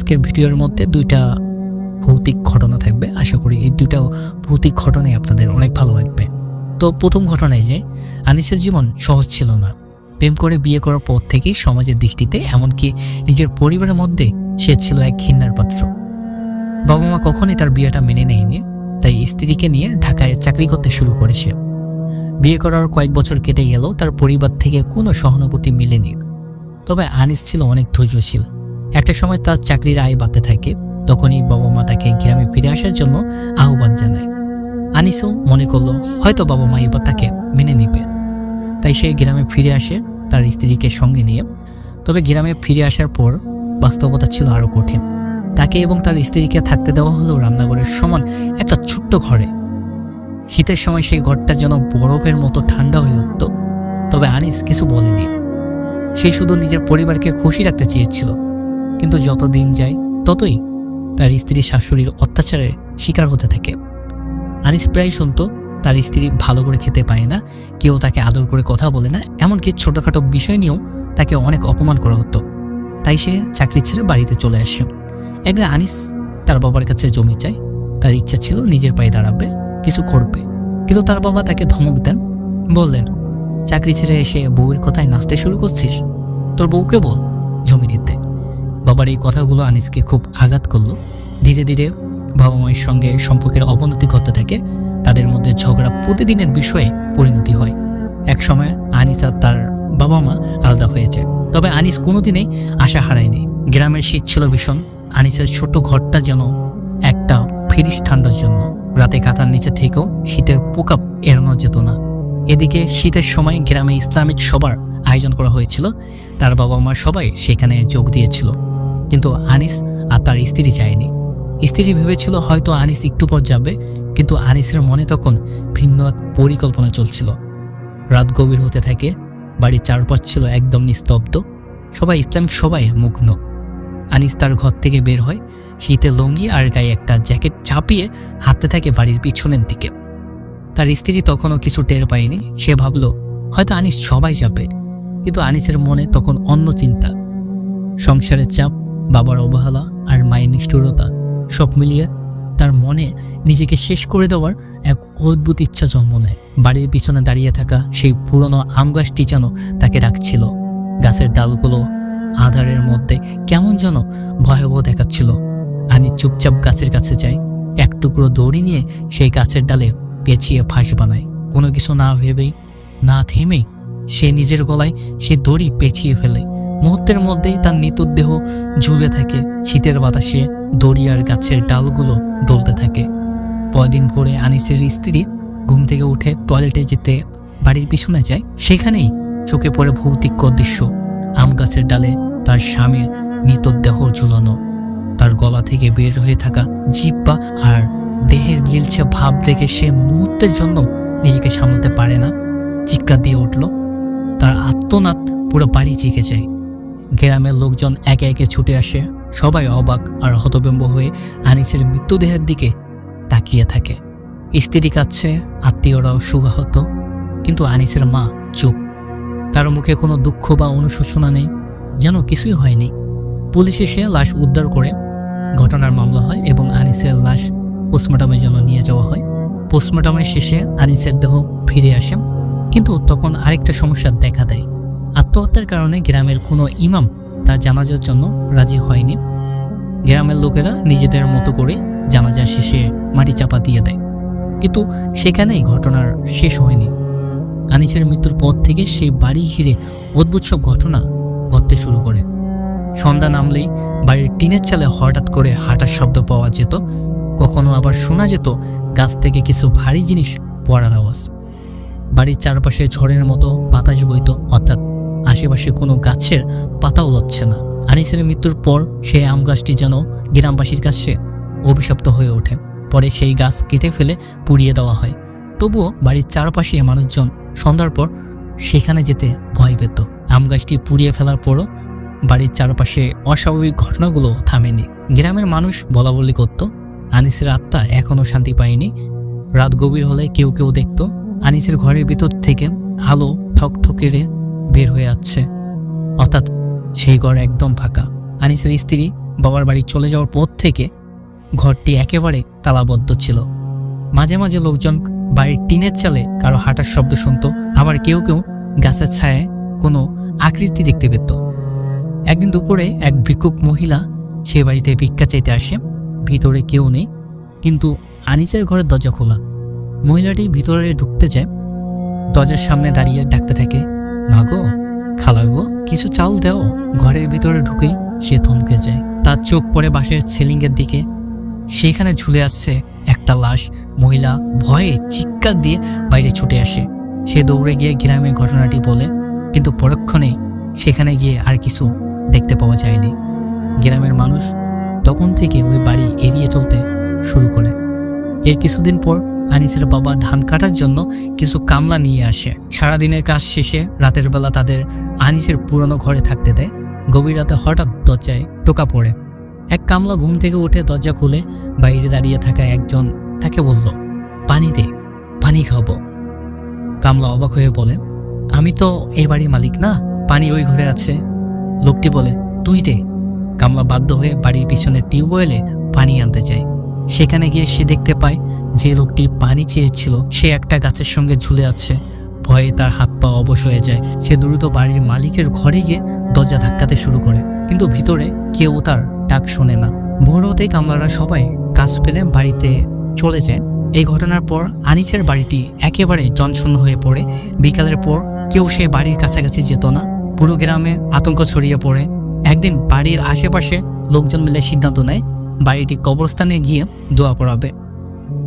আজকের ভিডিওর মধ্যে দুইটা ভৌতিক ঘটনা থাকবে। আশা করি এই দুইটা ভৌতিক ঘটনাই আপনাদের অনেক ভালো লাগবে। তো প্রথম ঘটনায় যে আনিসের জীবন সহজ ছিল না। প্রেম করে বিয়ে করার পর থেকেই সমাজের দৃষ্টিতে এমনকি নিজের পরিবারের মধ্যে সে ছিল এক ঘৃণার পাত্র। বাবা মা কখনই তার বিয়েটা মেনে নেয়নি, তাই স্ত্রীকে নিয়ে ঢাকায় চাকরি করতে শুরু করেছে। বিয়ে করার কয়েক বছর কেটে গেলেও তার পরিবার থেকে কোনো সহানুভূতি মিলেনি। তবে আনিস ছিল অনেক ধৈর্যশীল। একটা সময় তার চাকরির আয় বাড়তে থাকে, তখনই বাবা মা তাকে গ্রামে ফিরে আসার জন্য আহ্বান জানায়। আনিসও মনে করলো হয়তো বাবা মা এবার তাকে মেনে নেবে, তাই সে গ্রামে ফিরে আসে তার স্ত্রীকে সঙ্গে নিয়ে। তবে গ্রামে ফিরে আসার পর বাস্তবতা ছিল আরও কঠিন। তাকে এবং তার স্ত্রীকে থাকতে দেওয়া হলো রান্নাঘরের সমান একটা ছোট্ট ঘরে। শীতের সময় সেই ঘরটা যেন বরফের মতো ঠান্ডা হয়ে উঠত। তবে আনিস কিছু বলেনি, সে শুধু নিজের পরিবারকে খুশি রাখতে চেয়েছিল। কিন্তু যত দিন যায় ততই তার স্ত্রী শাশুড়ির অত্যাচারের শিকার হতে থাকে। আনিস প্রায় শুনত তার স্ত্রী ভালো করে খেতে পায় না, কেউ তাকে আদর করে কথা বলে না, এমনকি ছোটোখাটো বিষয় নিয়েও তাকে অনেক অপমান করা হতো। তাই সে চাকরি ছেড়ে বাড়িতে চলে আসে। একদিন আনিস তার বাবার কাছে জমি চায়। তার ইচ্ছা ছিল নিজের পায়ে দাঁড়াবে, কিছু করবে। কিন্তু তার বাবা তাকে ধমক দেন, বললেন, চাকরি ছেড়ে এসে বউয়ের কথায় নাচতে শুরু করছিস, তোর বউকে বল জমি দিতে। বাবার এই কথাগুলো আনিসকে খুব আঘাত করলো। ধীরে ধীরে বাবা মায়ের সঙ্গে সম্পর্কের অবনতি ঘটতে থাকে। তাদের মধ্যে ঝগড়া প্রতিদিনের বিষয়ে পরিণতি হয়। এক সময় আনিস আর তার বাবা মা আলাদা হয়ে যায়। তবে আনিস কোনোদিনই আশা হারায়নি। গ্রামের শীত ছিল ভীষণ। আনিসের ছোট ঘরটা যেন একটা ফিরিস ঠান্ডার জন্য। রাতে কাঁথার নিচে থেকেও শীতের প্রকোপ এড়ানো যেত না। এদিকে শীতের সময় গ্রামে ইসলামিক সভার আয়োজন করা হয়েছিল। তার বাবা মা সবাই সেখানে যোগ দিয়েছিল, কিন্তু আনিস আর তার স্ত্রী যায়নি। স্ত্রী ভেবেছিল হয়তো আনিস একটু পর যাবে, কিন্তু আনিসের মনে তখন ভিন্ন এক পরিকল্পনা চলছিল। রাত গভীর হতে থাকে, বাড়ির চারপাশ ছিল একদম নিস্তব্ধ। সবাই ইসলামিক সবাই মুগ্ন। আনিস তার ঘর থেকে বের হয়, শীতে লুঙ্গি আর গায়ে একটা জ্যাকেট চাপিয়ে হাঁটতে থাকে বাড়ির পিছনের দিকে। তার স্ত্রী তখনও কিছু টের পায়নি। সে ভাবল হয়তো আনিস সবাই যাবে, কিন্তু আনিসের মনে তখন অন্য চিন্তা। সংসারের চাপ, বাবার অবহেলা আর মায়ের নিষ্ঠুরতা সব মিলিয়ে তার মনে নিজেকে শেষ করে দেওয়ার এক অদ্ভুত ইচ্ছা জন্ম নেয়। বাড়ির পিছনে দাঁড়িয়ে থাকা সেই পুরনো আম গাছটি যেন তাকে ডাকছিল। গাছের ডালগুলো আধারের মধ্যে কেমন যেন ভয়াবহ দেখাচ্ছিল। আনিস চুপচাপ গাছের কাছে যায়। এক টুকরো দড়ি নিয়ে সেই গাছের ডালে পেঁচিয়ে ফাঁস বানায়। কোনো কিছু না ভেবেই, না থেমেই সে নিজের গলায় সে দড়ি পেঁচিয়ে ফেলে। মুহূর্তের মধ্যেই তার নিতুর দেহ ঝুলে থাকে। শীতের বাতাসে দড়ি আর গাছের ডালগুলো ডলতে থাকে। পরদিন ভোরে আনিসের স্ত্রী ঘুম থেকে উঠে টয়লেটে যেতে বাড়ির পিছনে যায়। সেখানেই চোখে পড়ে ভৌতিক দৃশ্য। আম গাছের ডালে তার স্বামীর মৃতদেহ ঝুলানো। তার গলা থেকে বের হয়ে থাকা জিহ্বা আর দেহের গিলছে ভাব দেখে সে মুহূর্তের জন্য নিজেকে সামলাতে পারে না, চিৎকার দিয়ে উঠল। তার আর্তনাদ পুরো বাড়ি জেগে যায়। গ্রামের লোকজন একে একে ছুটে আসে। সবাই অবাক আর হতভম্ব হয়ে আনিসের মৃতদেহের দিকে তাকিয়ে থাকে। স্ত্রী কাঁদছে, আত্মীয়রাও সুগাহত, কিন্তু আনিসের মা চুপ। তার মুখে কোনো দুঃখ বা অনুশোচনা নেই, যেন কিছুই হয়নি। পুলিশ এসে লাশ উদ্ধার করে ঘটনার মামলা হয় এবং আনিসের লাশ পোস্টমর্টমের জন্য নিয়ে যাওয়া হয়। পোস্টমর্টমের শেষে আনিসের দেহ ফিরে আসে, কিন্তু তখন আরেকটা সমস্যা দেখা দেয়। আত্মহত্যার কারণে গ্রামের কোনো ইমাম তার জানাজার জন্য রাজি হয়নি। গ্রামের লোকেরা নিজেদের মতো করে জানাজা শেষে মাটি চাপা দিয়ে দেয়। কিন্তু সেখানেই ঘটনার শেষ হয়নি। আনিসের মৃত্যুর পর থেকে সেই বাড়ি ঘিরে অদ্ভুত সব ঘটনা ঘটতে শুরু করে। সন্ধ্যা নামলেই বাড়ির টিনের চালে হঠাৎ করে হাঁটার শব্দ পাওয়া যেত। কখনো আবার শোনা যেত গাছ থেকে কিছু ভারী জিনিস পড়ার আওয়াজ। বাড়ির চারপাশে ঝড়ের মতো বাতাস বইত, অর্থাৎ আশেপাশে কোনো গাছের পাতাও লড়ছে না। আনিসের মৃত্যুর পর সেই আম গাছটি যেন গ্রামবাসীর কাছে অভিশপ্ত হয়ে ওঠে। পরে সেই গাছ কেটে ফেলে পুড়িয়ে দেওয়া হয়। তবুও বাড়ির চারপাশে মানুষজন সন্ধ্যার পর সেখানে যেতে ভয় পেত। আম গাছটি পুড়িয়ে ফেলার পরও বাড়ির চারপাশে অস্বাভাবিক ঘটনাগুলো থামেনি। গ্রামের মানুষ বলা বলি করত আনিসের আত্মা এখনো শান্তি পায়নি। রাত গভীর হলে কেউ কেউ দেখত আনিসের ঘরের ভিতর থেকে আলো ঠকঠকেরে বের হয়ে আসছে, অর্থাৎ সেই ঘর একদম ফাঁকা। আনিসের স্ত্রী বাবার বাড়ি চলে যাওয়ার পর থেকে ঘরটি একেবারে তালাবদ্ধ ছিল। মাঝে মাঝে লোকজন বাড়ির টিনের চালে কারো হাঁটার শব্দ শুনতো, আবার কেউ কেউ গাছের ছায়ায় কোনো আকৃতি দেখতে পেত। একদিন দুপুরে এক ভিক্ষুক মহিলা সে বাড়িতে ভিক্ষা চাইতে আসে। ভিতরে কেউ নেই, কিন্তু আনিসের ঘরের দরজা খোলা। মহিলাটি ভিতরে ঢুকতে যায়, দরজার সামনে দাঁড়িয়ে ডাকতে থাকে, মা গো, খালা গো, কিছু চাল দাও। ঘরের ভিতরে ঢুকেই সে থমকে যায়। তার চোখ পড়ে বাঁশের সিলিংয়ের দিকে, সেখানে ঝুলে আসছে একটা লাশ। মহিলা ভয়ে চিৎকার দিয়ে বাইরে ছুটে আসে। সে দৌড়ে গিয়ে গ্রামের ঘটনাটি বলে, কিন্তু পরক্ষণে সেখানে গিয়ে আর কিছু দেখতে পাওয়া যায়নি। গ্রামের মানুষ তখন থেকে ওই বাড়ি এড়িয়ে চলতে শুরু করে। এর কিছুদিন পর আনিসের বাবা ধান কাটার জন্য কিছু কামলা নিয়ে আসে। সারাদিনের কাজ শেষে রাতের বেলা তাদের আনিসের পুরনো ঘরে থাকতে দেয়। গভীর রাতে হঠাৎ দরজায় টোকা পড়ে। এক কামলা ঘুম থেকে উঠে দরজা খুলে বাইরে দাঁড়িয়ে থাকা একজন তাকে বলল, পানি দে, পানি খাবো। কামলা অবাক হয়ে বলে, আমি তো এই বাড়ির মালিক না, পানি ওই ঘরে আছে। লোকটি বলে, তুই দে। কামলা বাধ্য হয়ে বাড়ির পিছনে টিউবওয়েলে পানি আনতে চায়। সেখানে গিয়ে সে দেখতে পায় যে লোকটি পানি চেয়েছিল সে একটা গাছের সঙ্গে ঝুলে আছে। ভয়ে তার হাত পা অবশ হয়ে যায়। সে দ্রুত বাড়ির মালিকের ঘরে গিয়ে দরজা ধাক্কাতে শুরু করে, কিন্তু ভিতরে কেউ তার ডাক শোনে না। ভোর হতেই কামলারা সবাই কাজ ফেলে বাড়িতে চলে যায়। এই ঘটনার পর আনিসের বাড়িটি একেবারে জনশূন্য হয়ে পড়ে। বিকালের পর কেউ সে বাড়ির কাছাকাছি যেত না। পুরো গ্রামে আতঙ্ক ছড়িয়ে পড়ে। একদিন বাড়ির আশেপাশে লোকজন মিলে সিদ্ধান্ত নেয় বাড়িটি কবরস্থানে গিয়ে দোয়া পড়াবে।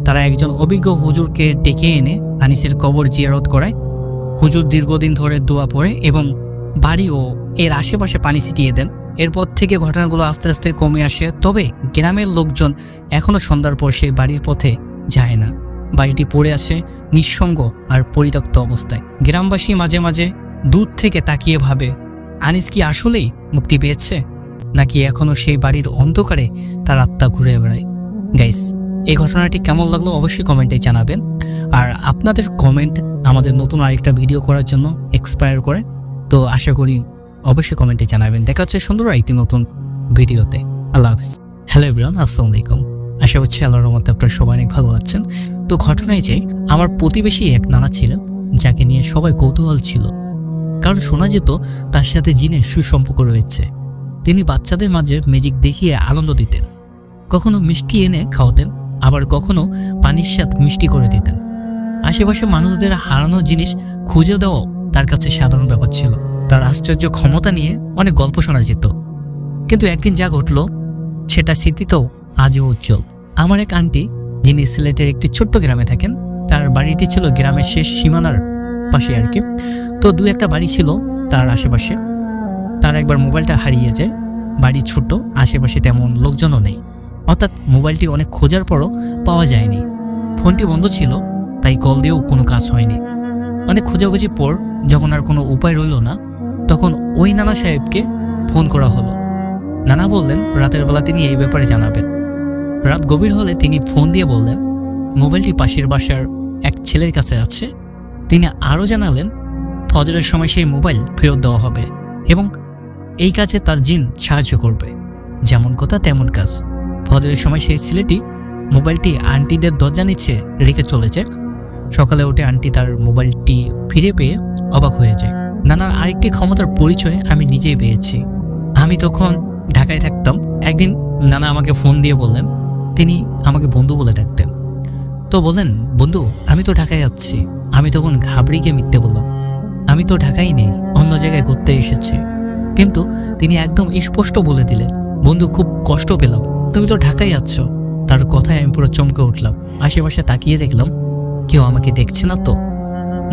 তারা একজন অভিজ্ঞ হুজুরকে ডেকে এনে আনিসের কবর জিয়ারত করায়। হুজুর দীর্ঘদিন ধরে দোয়া পড়ে এবং বাড়ি ও এর আশেপাশে পানি ছিটিয়ে দেন। এরপর থেকে ঘটনাগুলো আস্তে আস্তে কমে আসে। তবে গ্রামের লোকজন এখনো সন্ধ্যার পর সেই বাড়ির পথে যায় না। বাড়িটি পড়ে আছে নিঃসঙ্গ আর পরিত্যক্ত অবস্থায়। গ্রামবাসী মাঝে মাঝে দূর থেকে তাকিয়ে ভাবে, আনিস কি আসলেই মুক্তি পেয়েছে, নাকি এখনো সেই বাড়ির অন্ধকারে তার আত্মা ঘুরে বেড়ায়? গাইস, এই ঘটনাটি কেমন লাগলো অবশ্যই কমেন্টে জানাবেন। আর আপনাদের কমেন্ট আমাদের নতুন আরেকটা ভিডিও করার জন্য এক্সপায়ার করে, তো আশা করি অবশ্যই কমেন্টে জানাবেন। দেখা হচ্ছে সুন্দর একটি নতুন ভিডিওতে। আল্লাহ হাফিজ। হ্যালো এভরিওয়ান, আসসালামু আলাইকুম। আশা করছি আল্লাহর রহমতে আপনারা সবাই অনেক ভালো আছেন। তো ঘটনায় যে আমার প্রতিবেশী এক নানা ছিলেন, যাকে নিয়ে সবাই কৌতূহল ছিল, কারণ শোনা যেত তার সাথে জিনের সুসম্পর্ক রয়েছে। তিনি বাচ্চাদের মাঝে ম্যাজিক দেখিয়ে আনন্দ দিতেন। কখনো মিষ্টি এনে খাওয়াতেন, আবার কখনো পানির স্বাদ মিষ্টি করে দিতেন। আশেপাশে মানুষদের হারানো জিনিস খুঁজে দেওয়াও তার কাছে সাধারণ ব্যাপার ছিল। তার আশ্চর্য ক্ষমতা নিয়ে অনেক গল্প শোনা যেত। কিন্তু একদিন যা ঘটল সেটা স্মৃতিতেও আজও উজ্জ্বল। আমার এক আন্টি, যিনি সিলেটের একটি ছোট্ট গ্রামে থাকেন, তার বাড়িটি ছিল গ্রামের শেষ সীমানার পাশে আর কি। তো দু একটা বাড়ি ছিল তার আশেপাশে। তার একবার মোবাইলটা হারিয়ে যায়। বাড়ি ছোট, আশেপাশে তেমন লোকজনও নেই, অর্থাৎ মোবাইলটি অনেক খোঁজার পরও পাওয়া যায়নি। ফোনটি বন্ধ ছিল, তাই কল দিয়েও কোনো কাজ হয়নি। অনেক খোঁজাখুঁজির পর যখন আর কোনো উপায় রইল না, তখন ওই নানা সাহেবকে ফোন করা হলো। নানা বললেন রাতের বেলা তিনি এই ব্যাপারে জানাবেন। রাত গভীর হলে তিনি ফোন দিয়ে বললেন মোবাইলটি পাশের বাসার এক ছেলের কাছে আছে। তিনি আরও জানালেন ফজরের সময় সেই মোবাইল ফেরত দেওয়া হবে এবং এই কাজে তার জিন সাহায্য করবে। যেমন কথা তেমন কাজ। ফজরের সময় সেই ছেলেটি মোবাইলটি আন্টিদের দরজা নিচে রেখে চলে যায়। সকালে উঠে আন্টি তার মোবাইলটি ফিরে পেয়ে অবাক হয়ে যায়। নানার আরেকটি ক্ষমতার পরিচয় আমি নিজেই পেয়েছি। আমি তখন ঢাকায় থাকতাম। একদিন নানা আমাকে ফোন দিয়ে বললেন, তিনি আমাকে বন্ধু বলে ডাকতেন। তো বললেন, বন্ধু আমি তো ঢাকায় যাচ্ছি। আমি তখন ঘাবড়ে গিয়ে মিথ্যে বললাম, আমি তো ঢাকায় নেই, অন্য জায়গায় ঘুরতে এসেছি। কিন্তু তিনি একদম স্পষ্ট বলে দিলেন, বন্ধু খুব কষ্ট পেলাম, তুমি তো ঢাকায় যাচ্ছ। তার কথায় আমি পুরো চমকে উঠলাম। আশেপাশে তাকিয়ে দেখলাম কেউ আমাকে দেখছে না তো।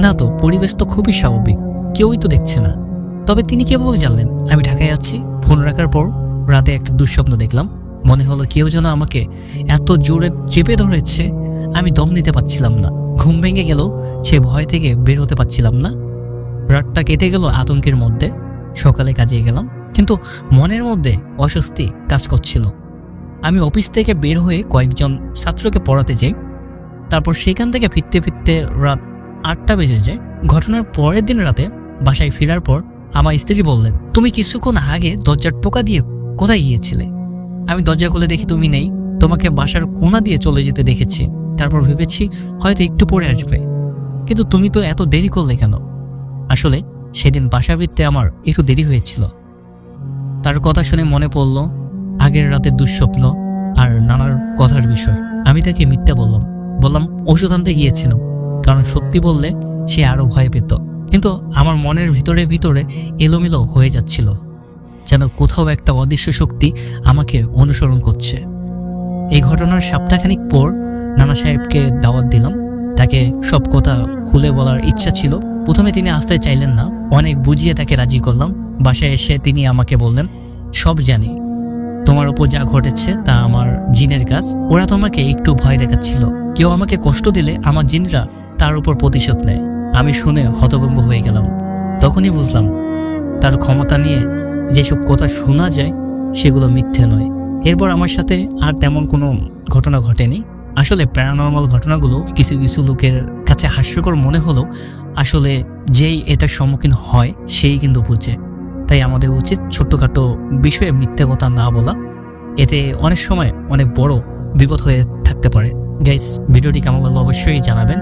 না তো, পরিবেশ তো খুবই স্বাভাবিক, কেউই তো দেখছে না। তবে তিনি কিভাবে জানলেন আমি ঢাকায় আছি? ফোন রাখার পর রাতে একটা দুঃস্বপ্ন দেখলাম। মনে হলো কেউ যেন আমাকে এত জোরে চেপে ধরেছে, আমি দম নিতে পারছিলাম না। ঘুম ভেঙে গেল, সে ভয় থেকে বের হতে পারছিলাম না। রাতটা কেটে গেল আতঙ্কের মধ্যে। সকালে কাজে গেলাম, কিন্তু মনের মধ্যে অস্বস্তি কাজ করছিল। আমি অফিস থেকে বের হয়ে কয়েকজন ছাত্রকে পড়াতে যাই। তারপর সেখান থেকে ফিরতে ফিরতে রাত 8টা বেজে যায়। ঘটনার পরের দিন রাতে বাসায় ফেরার পর আমার স্ত্রী বললেন, তুমি কিছুক্ষণ আগে দরজার টোকা দিয়ে কোথায় গিয়েছিলে? আমি দরজা খুলে দেখি তুমি নেই। তোমাকে বাসার কোণা দিয়ে চলে যেতে দেখেছি। তারপর ভেবেছি হয়তো একটু পরে আসবে, কিন্তু তুমি তো এত দেরি করলে কেন? আসলে সেদিন বাসা ফিরতে আমার একটু দেরি হয়েছিল। তার কথা শুনে মনে পড়ল আগের রাতের দুঃস্বপ্ন আর নানার কথার বিষয়। আমি তাকে মিথ্যা বললাম ওষুধ আনতে গিয়েছিলাম, কারণ সত্যি বললে সে আরো ভয় পেত। কিন্তু আমার মনের ভিতরে এলোমেলো হয়ে যাচ্ছিল, যেন কোথাও একটা অদৃশ্য শক্তি আমাকে অনুসরণ করছে। এই ঘটনার সপ্তাহখানিক পর নানা সাহেবকে দাওয়াত দিলাম। তাকে সব কথা খুলে বলার ইচ্ছা ছিল। প্রথমে তিনি আসতে চাইলেন না, অনেক বুঝিয়ে তাকে রাজি করলাম। বাসায় এসে তিনি আমাকে বললেন, সব জানি, তোমার উপর যা ঘটেছে তা আমার জিনের কাজ। ওরা তোমাকে একটু ভয় দেখাচ্ছিল। কেউ আমাকে কষ্ট দিলে আমার জিনরা তার উপর প্রতিশোধ নেয়। আমি শুনে হতভম্ব হয়ে গেলাম। তখনই বুঝলাম তার ক্ষমতা নিয়ে যেসব কথা শোনা যায় সেগুলো মিথ্যে নয়। এরপর আমার সাথে আর তেমন কোনো ঘটনা ঘটেনি। আসলে প্যারানর্মাল ঘটনাগুলো কিছু কিছু লোকের কাছে হাস্যকর মনে হলেও আসলে যেই এটার সম্মুখীন হয় সেই কিন্তু বুঝে। তাই আমাদের উচিত ছোট্টখাটো বিষয়ে মিথ্যে কথা না বলা, এতে অনেক সময় অনেক বড় বিপদ হয়ে থাকতে পারে। গাইস, ভিডিওটি কেমন লাগলো অবশ্যই জানাবেন।